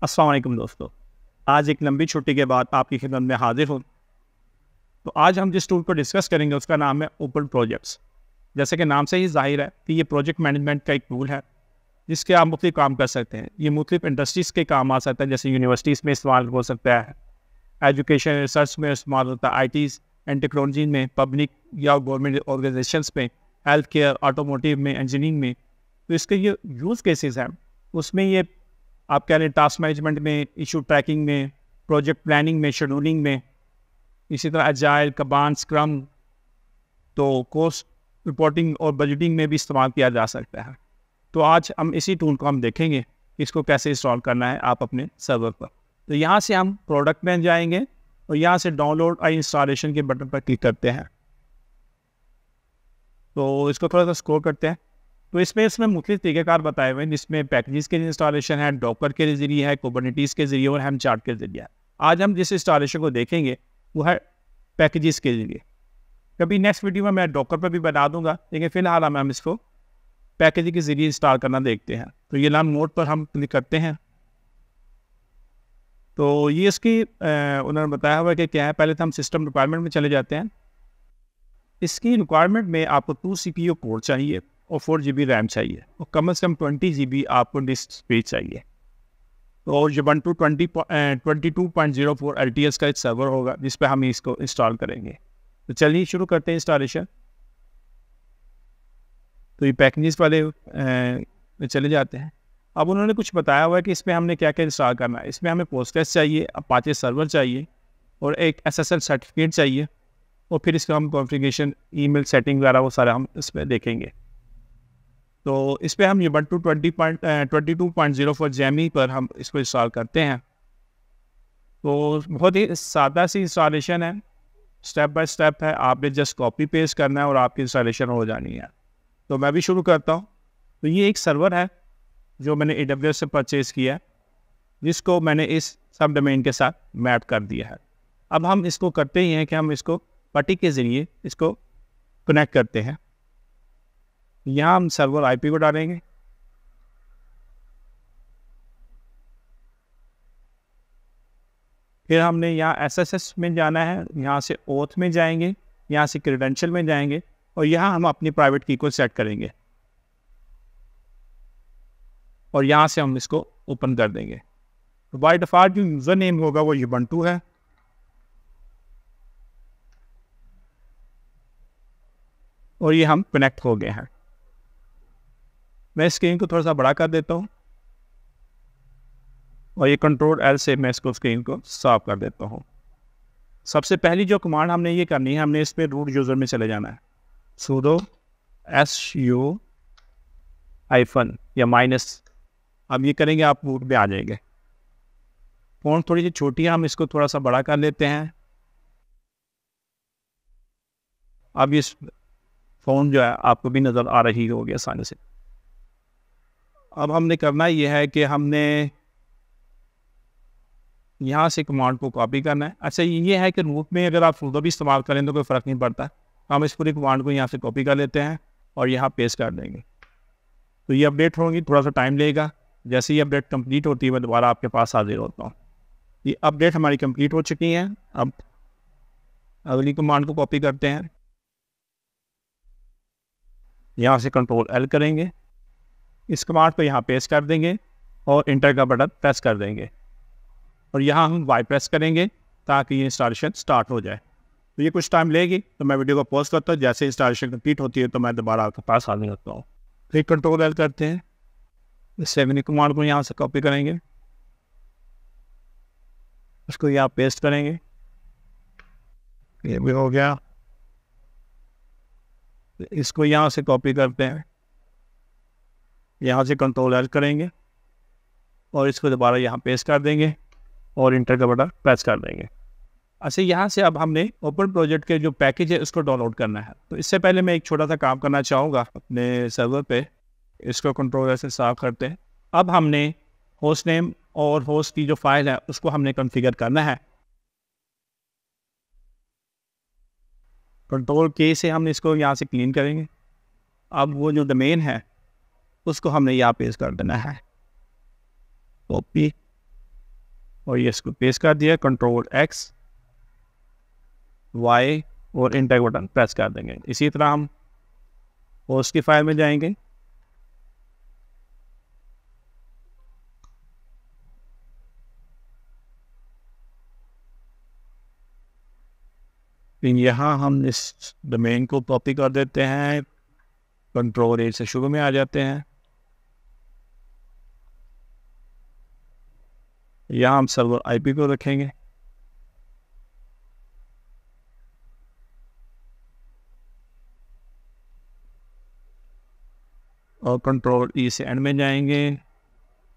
अस्सलाम वालेकुम दोस्तों। आज एक लंबी छुट्टी के बाद आपकी खिदमत में हाजिर हूँ। तो आज हम जिस टूल पर डिस्कस करेंगे उसका नाम है ओपन प्रोजेक्ट्स। जैसे कि नाम से ही जाहिर है कि ये प्रोजेक्ट मैनेजमेंट का एक टूल है जिसके आप मुख्तलिफ काम कर सकते हैं। ये मुख्तलिफ इंडस्ट्रीज़ के काम आ सकता है, जैसे यूनिवर्सिटीज़ में इस्तेमाल हो सकता है, एजुकेशन रिसर्च में इस्तेमाल होता है, आई एंड टेक्नोलॉजी में, पब्लिक या गवर्नमेंट ऑर्गेनाइजेशंस में, हेल्थ केयर, ऑटोमोटिव में, इंजीनियरिंग में। तो इसके ये यूज़ केसेस हैं, उसमें ये आप कह रहे हैं टास्क मैनेजमेंट में, इशू ट्रैकिंग में, प्रोजेक्ट प्लानिंग में, शेड्यूलिंग में, इसी तरह एजाइल, कबान, स्क्रम, तो कोस्ट रिपोर्टिंग और बजटिंग में भी इस्तेमाल किया जा सकता है। तो आज हम इसी टूल को हम देखेंगे कि इसको कैसे इंस्टॉल करना है आप अपने सर्वर पर। तो यहाँ से हम प्रोडक्ट में जाएंगे और यहाँ से डाउनलोड और इंस्टॉलेशन के बटन पर क्लिक करते हैं। तो इसको थोड़ा सा स्क्रॉल करते हैं। तो इसमें मुख्तलिफ तरीक़ेकार बताए हुए हैं, जिसमें पैकेजेस के इंस्टॉलेशन है, डॉकर के ज़रिए है, कुबरनेटिस के ज़रिए और हेल्म चार्ट के ज़रिए है। आज हम जिस इंस्टॉलेशन को देखेंगे वो है पैकेजेस के ज़रिए। कभी नेक्स्ट वीडियो में मैं डॉकर पर भी बता दूंगा, लेकिन फ़िलहाल हम इसको पैकेज के ज़रिए इंस्टॉल करना देखते हैं। तो ये लर्न मोड पर हम क्लिक करते हैं। तो ये इसकी उन्होंने बताया हुआ है कि क्या है। पहले तो हम सिस्टम रिक्वायरमेंट में चले जाते हैं। इसकी रिक्वायरमेंट में आपको 2 CPU कोर चाहिए और 4 GB रैम चाहिए और कम से कम 20 GB आपको डिस्क स्पेस चाहिए। तो Ubuntu 22.04 LTS का एक सर्वर होगा जिस पे हम इसको इंस्टॉल करेंगे। तो चलिए शुरू करते हैं इंस्टॉलेशन। तो ये पैकेजेस वाले में चले जाते हैं। अब उन्होंने कुछ बताया हुआ है कि इसमें हमने क्या क्या इंस्टॉल करना है। इसमें हमें पोस्टग्रेस चाहिए, अपाचे सर्वर चाहिए और एक SSL सर्टिफिकेट चाहिए, और फिर इसका हम कॉन्फ़िगरेशन, ईमेल सेटिंग वगैरह वो सारा हम इसमें देखेंगे। तो इस पर हम Ubuntu 22.04 जैमी पर हम इसको इंस्टॉल करते हैं। तो बहुत ही सादा सी इंस्टॉलेशन है, स्टेप बाय स्टेप है। आपने जस्ट कॉपी पेस्ट करना है और आपकी इंस्टॉलेशन हो जानी है। तो मैं भी शुरू करता हूँ। तो ये एक सर्वर है जो मैंने AWS से परचेज़ किया है, जिसको मैंने इस सब डोमेन के साथ मैप कर दिया है। अब हम इसको करते ही हैं कि हम इसको पट्टी के ज़रिए इसको कनेक्ट करते हैं। यहाँ हम सर्वर IP को डालेंगे। फिर हमने यहाँ SSS में जाना है, यहाँ से ओथ में जाएंगे, यहाँ से क्रेडेंशियल में जाएंगे और यहाँ हम अपनी प्राइवेट की को सेट करेंगे और यहाँ से हम इसको ओपन कर देंगे। तो बाय डिफ़ॉल्ट जो यूज़र नेम होगा वो Ubuntu है। और ये हम कनेक्ट हो गए हैं। मैं स्क्रीन को थोड़ा सा बड़ा कर देता हूँ और ये Ctrl L से मैं इसको स्क्रीन को साफ कर देता हूँ। सबसे पहली जो कमांड हमने ये करनी है, हमने इस पर रूट यूज़र में चले जाना है। sudo su हाइफन या माइनस, अब ये करेंगे आप रूट में आ जाएंगे। फ़ॉन्ट थोड़ी सी छोटी है, हम इसको थोड़ा सा बड़ा कर लेते हैं। अब इस फ़ॉन्ट जो है आपको भी नज़र आ रही होगी आसानी से। अब हमने करना यह है कि हमने यहाँ से कमांड को कॉपी करना है। अच्छा, ये है कि रूट में अगर आप sudo भी इस्तेमाल करें तो कोई फ़र्क नहीं पड़ता। हम इस पूरी कमांड को यहाँ से कॉपी कर लेते हैं और यहाँ पेस्ट कर देंगे। तो ये अपडेट होंगी, थोड़ा सा टाइम लेगा। जैसे ही अपडेट कंप्लीट होती है मैं दोबारा आपके पास हाजिर होता हूँ। ये अपडेट हमारी कंप्लीट हो चुकी है। अब अगली कमांड को कॉपी करते हैं, यहाँ से Ctrl L करेंगे, इस कमांड को यहाँ पेस्ट कर देंगे और इंटर का बटन प्रेस कर देंगे और यहाँ हम Y प्रेस करेंगे ताकि ये इंस्टॉलेशन स्टार्ट हो जाए। तो ये कुछ टाइम लेगी, तो मैं वीडियो को पॉज करता हूँ। जैसे इंस्टॉलेशन कंप्लीट होती है तो मैं दोबारा आपके पास हाजिर होता हूँ। फिर Ctrl L करते हैं, इस 7 कमांड को यहाँ से कॉपी करेंगे, उसको यहाँ पेस्ट करेंगे, ये भी हो गया। इसको यहाँ से कॉपी करते हैं, यहाँ से Ctrl L करेंगे और इसको दोबारा यहाँ पेस्ट कर देंगे और इंटर का बटन प्रेस कर देंगे। अच्छा, यहाँ से अब हमने ओपन प्रोजेक्ट के जो पैकेज है उसको डाउनलोड करना है। तो इससे पहले मैं एक छोटा सा काम करना चाहूँगा अपने सर्वर पे। इसको Ctrl L से साफ करते हैं। अब हमने होस्ट नेम और होस्ट की जो फाइल है उसको हमने कॉन्फ़िगर करना है। Ctrl K से हमने इसको यहाँ से क्लीन करेंगे। अब वो जो डोमेन है उसको हमने यहाँ पेस्ट कर देना है, कॉपी और ये इसको पेस्ट कर दिया, कंट्रोल एक्स वाई और इंटर बटन प्रेस कर देंगे। इसी तरह हम होस्ट की फाइल में जाएंगे, फिर यहाँ हम इस डोमेन को कॉपी कर देते हैं, कंट्रोल ए से शुरू में आ जाते हैं, यहाँ हम सर्वर आईपी को रखेंगे, और कंट्रोल ई से एंड में जाएंगे,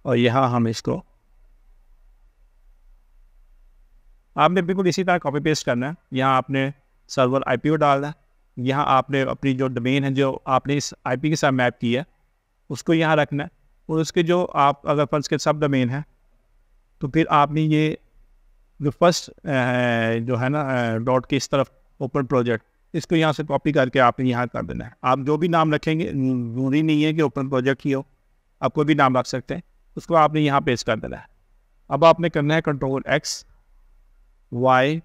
और यहाँ हम इसको आपने बिल्कुल इसी तरह कॉपी पेस्ट करना है। यहाँ आपने सर्वर आईपी को डालना है, यहाँ आपने अपनी जो डोमेन है जो आपने इस आईपी के साथ मैप की है उसको यहाँ रखना है, और उसके जो आप अगर फर्स्ट के सब डोमेन है तो फिर आपने ये जो फर्स्ट जो है ना डॉट की इस तरफ ओपन प्रोजेक्ट, इसको यहाँ से कॉपी करके आपने यहाँ कर देना है। आप जो भी नाम रखेंगे, जरूरी नहीं है कि ओपन प्रोजेक्ट ही हो, आप कोई भी नाम रख सकते हैं, उसको आपने यहाँ पेस्ट कर देना है। अब आपने करना है कंट्रोल एक्स वाई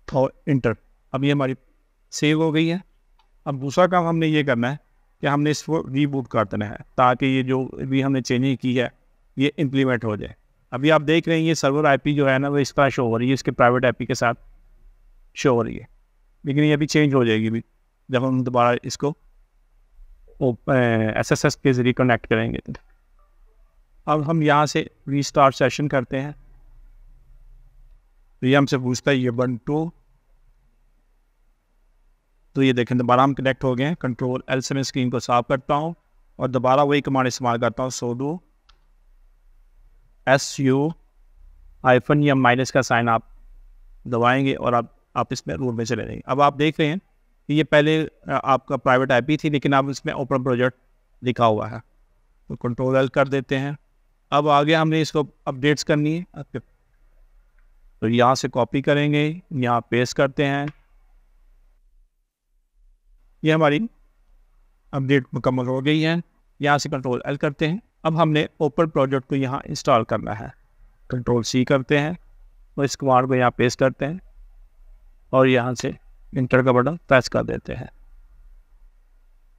और इंटर। अब ये हमारी सेव हो गई है। अब दूसरा काम हमने ये करना है कि हमने इसको रीबूट कर देना है ताकि ये जो भी हमने चेंजिंग की है ये इम्प्लीमेंट हो जाए। अभी आप देख रहे हैं ये सर्वर आईपी जो है ना वो इस तरह शो हो रही है, इसके प्राइवेट आईपी के साथ शो हो रही है, लेकिन ये अभी चेंज हो जाएगी भी जब हम दोबारा इसको SSH के ज़रिए कनेक्ट करेंगे। अब हम यहाँ से रीस्टार्ट सेशन करते हैं, तो ये हमसे पूछता है ये 1 2, तो ये देखें दोबारा हम कनेक्ट हो गए हैं। कंट्रोल एल से मैं स्क्रीन को साफ करता हूँ और दोबारा वही कमांड इस्तेमाल करता हूँ, sudo SU हाइफन या माइनस का साइन आप दबाएंगे और आप इसमें रूट में चले जाएंगे। अब आप देख रहे हैं कि ये पहले आपका प्राइवेट आईपी थी, लेकिन अब इसमें ओपन प्रोजेक्ट लिखा हुआ है, तो कंट्रोल एल कर देते हैं। अब आगे हमने इसको अपडेट्स करनी है, तो यहाँ से कॉपी करेंगे, यहाँ पेस्ट करते हैं, ये हमारी अपडेट मुकम्मल हो गई है। यहाँ से कंट्रोल एल करते हैं। अब हमने ओपन प्रोजेक्ट को यहाँ इंस्टॉल करना है, कंट्रोल सी करते हैं और इस कमांड को यहाँ पेस्ट करते हैं और यहाँ से इंटर का बटन प्रेस कर देते हैं।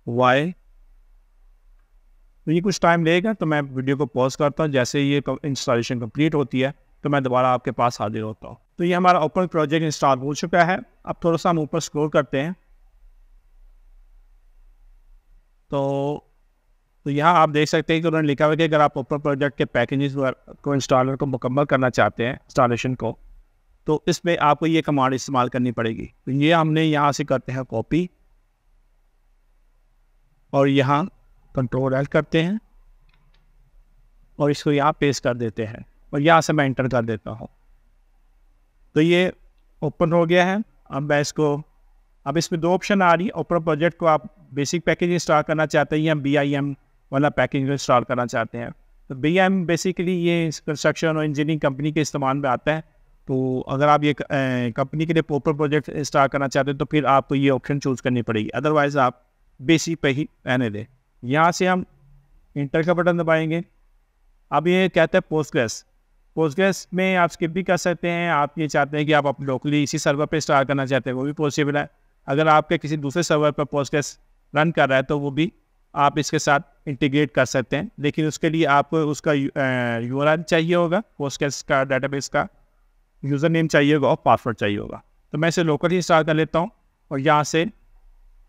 वाई तो ये कुछ टाइम लेगा, तो मैं वीडियो को पॉज करता हूँ। जैसे ये इंस्टॉलेशन कंप्लीट होती है तो मैं दोबारा आपके पास हाजिर होता हूँ। तो ये हमारा ओपन प्रोजेक्ट इंस्टॉल हो चुका है। अब थोड़ा सा हम ऊपर स्क्रॉल करते हैं, तो यहाँ आप देख सकते हैं कि उन्होंने लिखा हुआ है कि अगर आप ओपन प्रोजेक्ट के पैकेजेस को इंस्टॉलर को मुकम्मल करना चाहते हैं इंस्टॉलेशन को, तो इसमें आपको ये कमांड इस्तेमाल करनी पड़ेगी। तो ये हमने यहाँ से करते हैं कॉपी और यहाँ कंट्रोल एल करते हैं और इसको यहाँ पेस्ट कर देते हैं और यहाँ से मैं इंटर कर देता हूँ। तो ये ओपन हो गया है। अब इसमें 2 ऑप्शन आ रही है। ओपन प्रोजेक्ट को आप बेसिक पैकेज इंस्टॉल करना चाहते हैं या BIM वाला पैकेज इंस्टॉल करना चाहते हैं। तो BIM बेसिकली ये कंस्ट्रक्शन और इंजीनियरिंग कंपनी के इस्तेमाल में आता है। तो अगर आप ये कंपनी के लिए ओपन प्रोजेक्ट इंस्टॉल करना चाहते हैं तो फिर आपको ये ऑप्शन चूज़ करनी पड़ेगी, अदरवाइज़ आप बेसिक पे ही रहने दें। यहाँ से हम इंटर का बटन दबाएंगे। अब ये कहता है पोस्टग्रेस में आप स्किप भी कर सकते हैं। आप ये चाहते हैं कि आप लोकली इसी सर्वर पे इंस्टॉल करना चाहते हैं, वो भी पॉसिबल है। अगर आपके किसी दूसरे सर्वर पर पोस्टग्रेस रन कर रहा है तो वो भी आप इसके साथ इंटीग्रेट कर सकते हैं, लेकिन उसके लिए आपको उसका URL चाहिए होगा, पोस्टग्रेस का डेटाबेस का यूज़र नेम चाहिए होगा और पासवर्ड चाहिए होगा। तो मैं इसे लोकल ही इंस्टॉल कर लेता हूँ और यहाँ से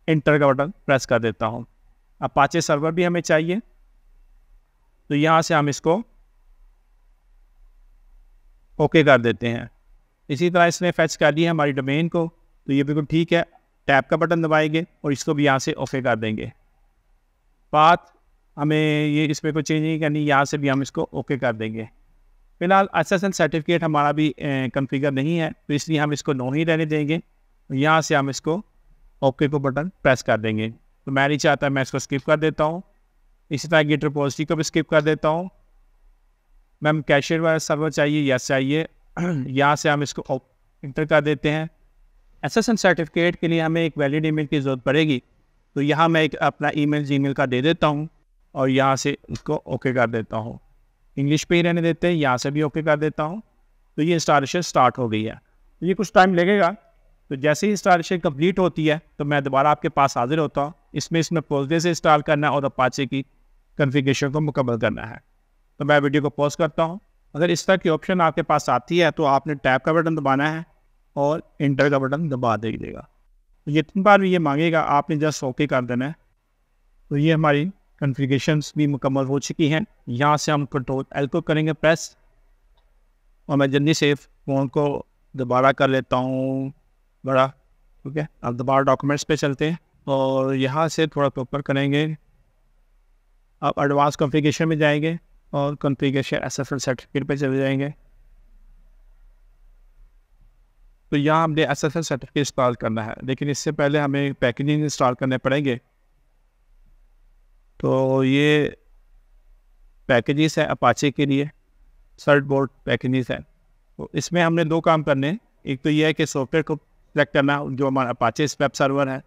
इंटर का बटन प्रेस कर देता हूँ। अपाचे सर्वर भी हमें चाहिए, तो यहाँ से हम इसको ओके कर देते हैं। इसी तरह इसने फैच कर दिया हमारी डोमेन को, तो ये बिल्कुल ठीक है। टैब का बटन दबाएंगे और इसको भी यहाँ से ओके कर देंगे। बात हमें ये इसमें कोई चेंज नहीं करनी, यहाँ से भी हम इसको ओके कर देंगे। फिलहाल SSL सर्टिफिकेट हमारा भी कॉन्फ़िगर नहीं है, तो इसलिए हम इसको नो ही रहने देंगे। यहाँ से हम इसको ओके को बटन प्रेस कर देंगे। तो मैं नहीं चाहता, मैं इसको स्किप कर देता हूँ। इसी तरह गिट रिपोजिटरी को भी स्किप कर देता हूँ। मैम कैशियर वाला सर्वर चाहिए, यस चाहिए। यहाँ से हम इसको इंटर कर देते हैं। SSL सर्टिफिकेट के लिए हमें एक वैलिड ईमेल की ज़रूरत पड़ेगी, तो यहाँ मैं एक अपना ईमेल जीमेल का दे देता हूँ और यहाँ से इसको ओके कर देता हूँ। इंग्लिश पे ही रहने देते हैं, यहाँ से भी ओके कर देता हूँ। तो ये इंस्टॉलेशन स्टार्ट हो गई है। तो ये कुछ टाइम लगेगा। तो जैसे ही इंस्टॉलेशन कंप्लीट होती है तो मैं दोबारा आपके पास हाजिर होता हूँ। इसमें पोस्टडे से इंस्टॉल करना है और अपाचे की कॉन्फ़िगरेशन को मुकम्मल करना है। तो मैं वीडियो को पॉज करता हूँ। अगर इस तरह की ऑप्शन आपके पास आती है तो आपने टैब का बटन दबाना है और इंटर का बटन दबा दीजिएगा। तो जितनी बार भी ये मांगेगा आपने जस्ट ओके कर देना है। तो ये हमारी कॉन्फ़िगरेशंस भी मुकम्मल हो चुकी हैं। यहाँ से हम कंट्रोल एल को करेंगे प्रेस और मैं जल्दी से फ़ोन को दोबारा कर लेता हूँ बड़ा। ठीक है, अब दोबारा डॉक्यूमेंट्स पे चलते हैं और यहाँ से थोड़ा ऊपर करेंगे। अब एडवांस कॉन्फ़िगरेशन में जाएंगे और कॉन्फ़िगरेशन एसएसएल सर्टिफिकेट पे चले जाएंगे। तो यहाँ हमने एसएसएल सर्टिफिकेट इंस्टॉल करना है, लेकिन इससे पहले हमें पैकेजिंग इंस्टॉल करने पड़ेंगे। तो ये पैकेजेस है अपाचे के लिए, सर्ट बोर्ड पैकेजेस है। तो इसमें हमने दो काम करने हैं। एक तो ये है कि सॉफ्टवेयर को सेलेक्ट करना जो हमारा अपाचे वेब सर्वर है।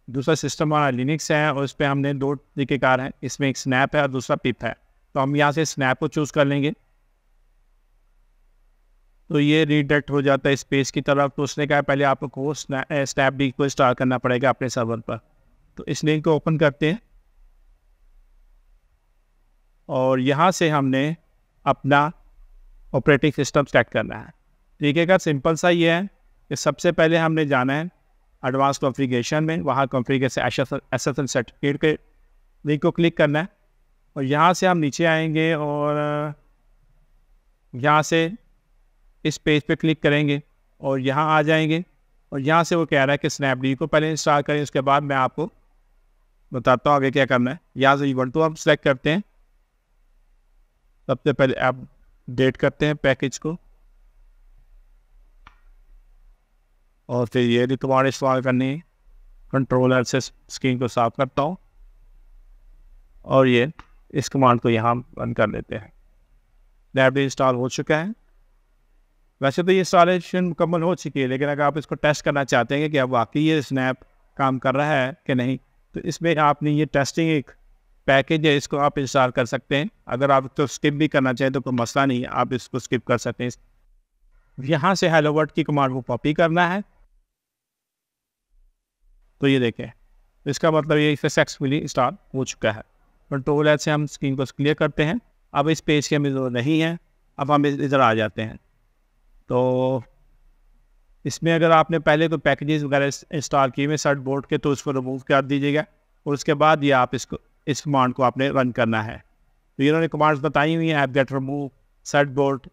दूसरा सिस्टम हमारा लिनक्स है और इस पर हमने दो तरीक़ेकार हैं। इसमें एक स्नैप है और दूसरा पिप है। तो हम यहाँ से स्नैप को चूज़ कर लेंगे। तो ये रीडायरेक्ट हो जाता है इस पेज की तरफ। तो उसने कहा पहले आपको स्नैप डी को इंस्टॉल करना पड़ेगा अपने सर्वर पर। तो इस लिंक को ओपन करते हैं और यहाँ से हमने अपना ऑपरेटिंग सिस्टम सेलेक्ट करना है। तरीक़ेकार सिंपल सा ये है कि सबसे पहले हमने जाना है एडवांस कॉन्फ़िगरेशन में, वहाँ कॉन्फ़िगरेशन एसएसएल सर्टिफिकेट के लिंक को क्लिक करना है और यहाँ से हम नीचे आएंगे और यहाँ से इस पेज पे क्लिक करेंगे और यहाँ आ जाएंगे और यहाँ से वो कह रहा है कि स्नैपडील को पहले इंस्टॉल करें। उसके बाद मैं आपको बताता हूँ आगे क्या करना है। यहाँ से U12 हम सेलेक्ट करते हैं। सबसे पहले आप डेट करते हैं पैकेज को और फिर ये भी तुम्हारे इंस्टॉल करनी है। कंट्रोलर से स्क्रीन को साफ करता हूँ और ये इस कमांड को यहाँ रन कर लेते हैं। स्नैपडील इंस्टॉल हो चुका है। वैसे तो ये इंस्टॉलेशन मुकम्मल हो चुकी है, लेकिन अगर आप इसको टेस्ट करना चाहते हैं कि अब वाकई ये स्नैप काम कर रहा है कि नहीं, तो इसमें आपने ये टेस्टिंग एक पैकेज है, इसको आप इंस्टॉल कर सकते हैं। अगर आप तो स्किप भी करना चाहें तो कोई मसला नहीं है, आप इसको स्किप कर सकते हैं। यहाँ से हेलो वर्ल्ड की कमांड को कॉपी करना है। तो ये देखें, इसका मतलब ये सक्सेसफुली इंस्टॉल हो चुका है। कंट्रोल एल से हम स्क्रीन को क्लियर करते हैं। अब इस पेज के हमें ज़रूरत नहीं है। अब हम इधर आ जाते हैं। तो इसमें अगर आपने पहले तो पैकेजेस वगैरह इंस्टॉल किए हुए सर्ट बोर्ड के, तो उसको रिमूव कर दीजिएगा और उसके बाद ये आप इस कमांड को आपने रन करना है। तो इन्होंने कमांड्स बताई हुई हैं, apt get remove cert board.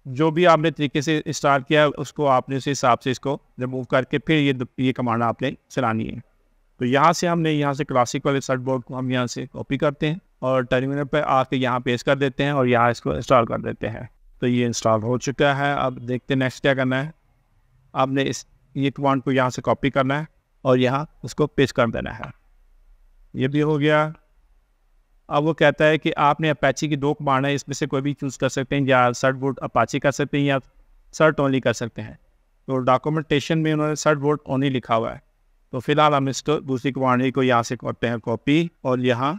जो भी आपने तरीके से इंस्टॉल किया उसको आपने उस हिसाब से इसको रिमूव करके फिर ये कमांड आपने चलानी है। तो यहाँ से हमने यहाँ से क्लासिक वाले सर्ट बोर्ड को हम यहाँ से कॉपी करते हैं और टर्मिनल पर आके यहाँ पेस्ट कर देते हैं और यहाँ इसको इंस्टॉल कर देते हैं। तो ये इंस्टॉल हो चुका है। अब देखते हैं नेक्स्ट क्या करना है। आपने ये कमांड को यहाँ से कॉपी करना है और यहाँ उसको पेस्ट कर देना है। ये भी हो गया। अब वो कहता है कि आपने अपाची की दो कमांड है, इसमें से कोई भी चूज़ कर सकते हैं, या सर्ट बोर्ड अपाची कर सकते हैं या सर्ट ओनली कर सकते हैं। तो डॉक्यूमेंटेशन में उन्होंने सर्ट बोर्ड ओनली लिखा हुआ है। तो फिलहाल हम इसको दूसरी कमांड को यहाँ से करते हैं कॉपी और यहाँ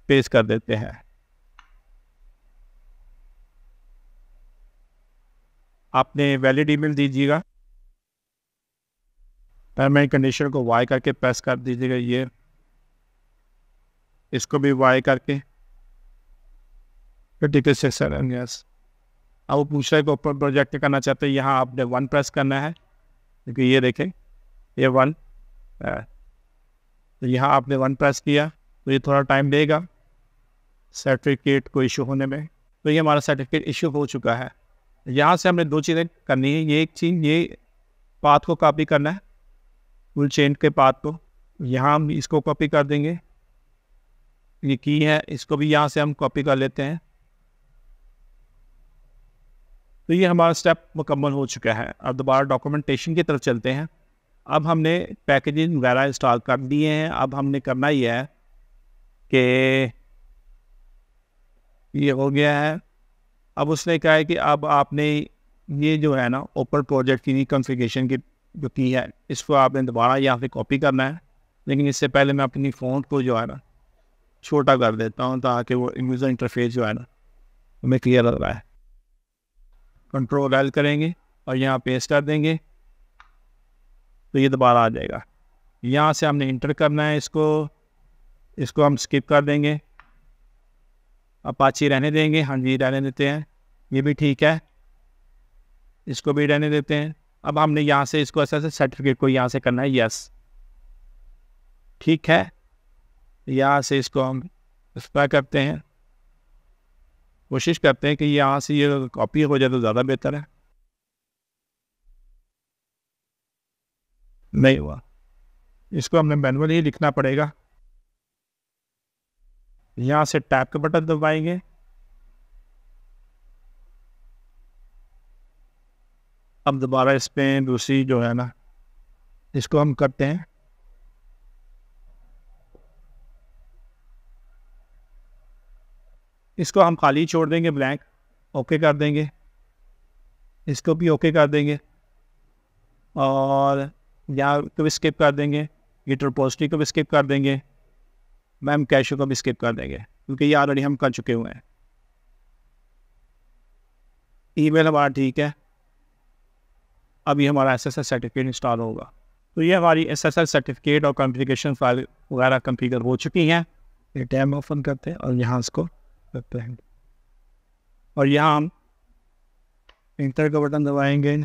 पेस्ट कर देते हैं। आपने वैलिड ईमेल दीजिएगा। पेमेंट कंडीशन को वाई करके प्रेस कर दीजिएगा। ये इसको भी वाई करके टिकट सेक्शन यस। अब वो पूछ रहा है कि ओपन प्रोजेक्ट करना चाहते हैं, यहाँ आपने 1 प्रेस करना है क्योंकि ये देखें ये 1 है। तो यहाँ आपने 1 प्रेस किया तो ये थोड़ा टाइम देगा सर्टिफिकेट को इशू होने में। तो ये हमारा सर्टिफिकेट इशू हो चुका है। यहाँ से हमने दो चीज़ें करनी है। ये एक चीज़, ये पाथ को कॉपी करना है, फुल चेन के पाथ को। यहाँ हम इसको कॉपी कर देंगे। ये की है, इसको भी यहाँ से हम कॉपी कर लेते हैं। तो ये हमारा स्टेप मुकम्मल हो चुका है। अब दोबारा डॉक्यूमेंटेशन की तरफ चलते हैं। अब हमने पैकेजिंग वगैरह इंस्टॉल कर दिए हैं। अब हमने करना ही है कि ये हो गया है। अब उसने कहा है कि अब आपने ये जो है ना ओपन प्रोजेक्ट की कॉन्फ़िगरेशन की जो की है, इसको आपने दोबारा यहाँ पे कॉपी करना है। लेकिन इससे पहले मैं अपनी फ़ोन को जो है ना छोटा कर देता हूँ ताकि वो यूज़र इंटरफेस जो है ना हमें क्लियर लग रहा है। कंट्रोल एल करेंगे और यहाँ पेस्ट कर देंगे तो ये दोबारा आ जाएगा। यहाँ से हमने इंटर करना है इसको हम स्किप कर देंगे। अपाची रहने देंगे, हाँ जी रहने देते हैं, ये भी ठीक है, इसको भी रहने देते हैं। अब हमने यहाँ से इसको ऐसे सर्टिफिकेट को यहाँ से करना है यस, ठीक है। यहाँ से इसको हम स्प्रे करते हैं, कोशिश करते हैं कि यहाँ से ये कॉपी हो जाए तो ज़्यादा बेहतर है। नहीं हुआ, इसको हमने मैनुअली ही लिखना पड़ेगा। यहाँ से टैब का बटन दबाएंगे, अब दोबारा इस पे दूसरी जो है ना इसको हम करते हैं, इसको हम खाली छोड़ देंगे ब्लैंक, ओके कर देंगे, इसको भी ओके कर देंगे और यहाँ को भी स्किप कर देंगे, गिटर पोस्टी को भी स्किप कर देंगे, मैम कैशो को भी स्किप कर देंगे क्योंकि ये ऑलरेडी हम कर चुके हुए हैं। ईमेल हमारा ठीक है, अभी हमारा एसएसएल सर्टिफिकेट इंस्टॉल होगा। तो ये हमारी एसएसएल सर्टिफिकेट और कॉन्फ़िगरेशन फाइल वगैरह कॉन्फ़िगर हो चुकी हैं। ये टैब ओपन करते हैं और यहाँ इसको करते हैं और यहाँ हम इंटर का बटन दबाएंगे।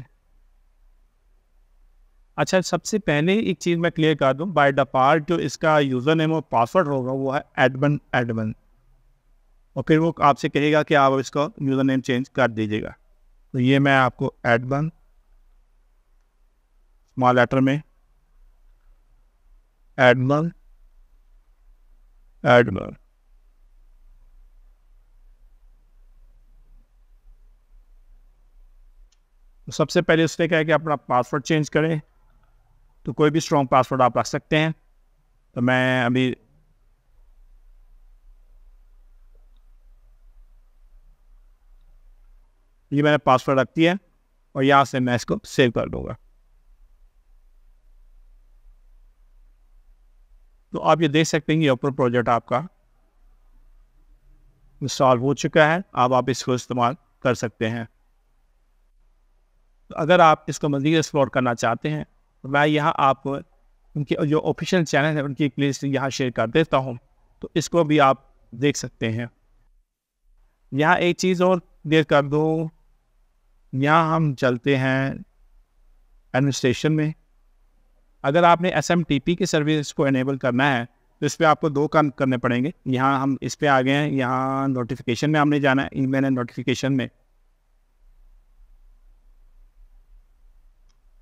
अच्छा, सबसे पहले एक चीज़ मैं क्लियर कर दूं, बाय डिफ़ॉल्ट जो इसका यूज़र नेम और पासवर्ड होगा वो है एडमिन और फिर वो आपसे कहेगा कि आप इसका यूज़र नेम चेंज कर दीजिएगा। तो ये मैं आपको एडमिन स्मॉल लेटर में एडमिन तो सबसे पहले उसने कहा कि अपना पासवर्ड चेंज करें, तो कोई भी स्ट्रॉन्ग पासवर्ड आप रख सकते हैं। तो मैं अभी ये मैंने पासवर्ड रख दिया और यहाँ से मैं इसको सेव कर दूंगा। तो आप ये देख सकते हैं ये ओपन प्रोजेक्ट आपका इंस्टॉल हो चुका है, अब आप इसको इस्तेमाल कर सकते हैं। तो अगर आप इसको मज़ीद एक्सप्लोर करना चाहते हैं तो मैं यहाँ आपको उनके जो ऑफिशियल चैनल है उनकी एक लिस्ट यहाँ शेयर कर देता हूँ, तो इसको भी आप देख सकते हैं। यहाँ एक चीज़ और क्लियर कर दो, यहाँ हम चलते हैं एडमिनिस्ट्रेशन में। अगर आपने SMTP की सर्विस को इनेबल करना है तो इस पर आपको दो काम करने पड़ेंगे। यहाँ हम इस पर आ गए हैं, यहाँ नोटिफिकेशन में हमने जाना है, ईमेल एंड नोटिफिकेशन में।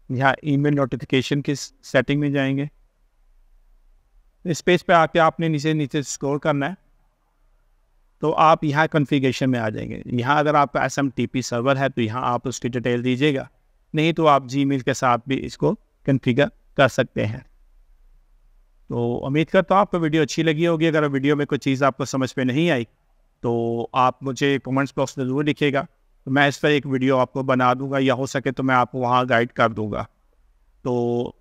यहाँ ईमेल नोटिफिकेशन की सेटिंग में जाएंगे, इस पेज पे आके आपने नीचे स्क्रॉल करना है तो आप यहाँ कॉन्फ़िगरेशन में आ जाएंगे। यहाँ अगर आपका SMTP सर्वर है तो यहाँ आप उसकी डिटेल दीजिएगा, नहीं तो आप Gmail के साथ भी इसको कॉन्फ़िगर कर सकते हैं। तो उम्मीद करता हूँ आपको वीडियो अच्छी लगी होगी। अगर वीडियो में कोई चीज़ आपको समझ में नहीं आई तो आप मुझे कमेंट्स बॉक्स में ज़रूर लिखिएगा, तो मैं इस पर एक वीडियो आपको बना दूंगा या हो सके तो मैं आपको वहाँ गाइड कर दूंगा। तो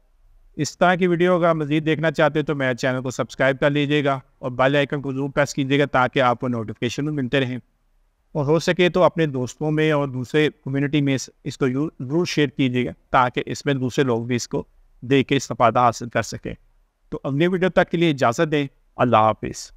इस तरह की वीडियो अगर मज़ीद देखना चाहते हैं तो मेरे चैनल को सब्सक्राइब कर लीजिएगा और बेल आइकन को ज़रूर प्रेस कीजिएगा ताकि आपको नोटिफिकेशन मिलते रहें, और हो सके तो अपने दोस्तों में और दूसरे कम्युनिटी में इसको ज़रूर शेयर कीजिएगा ताकि इसमें दूसरे लोग भी इसको देख के इस्तेफादा हासिल कर सकें। तो अगली वीडियो तक के लिए इजाज़त दें। अल्लाह हाफिज़।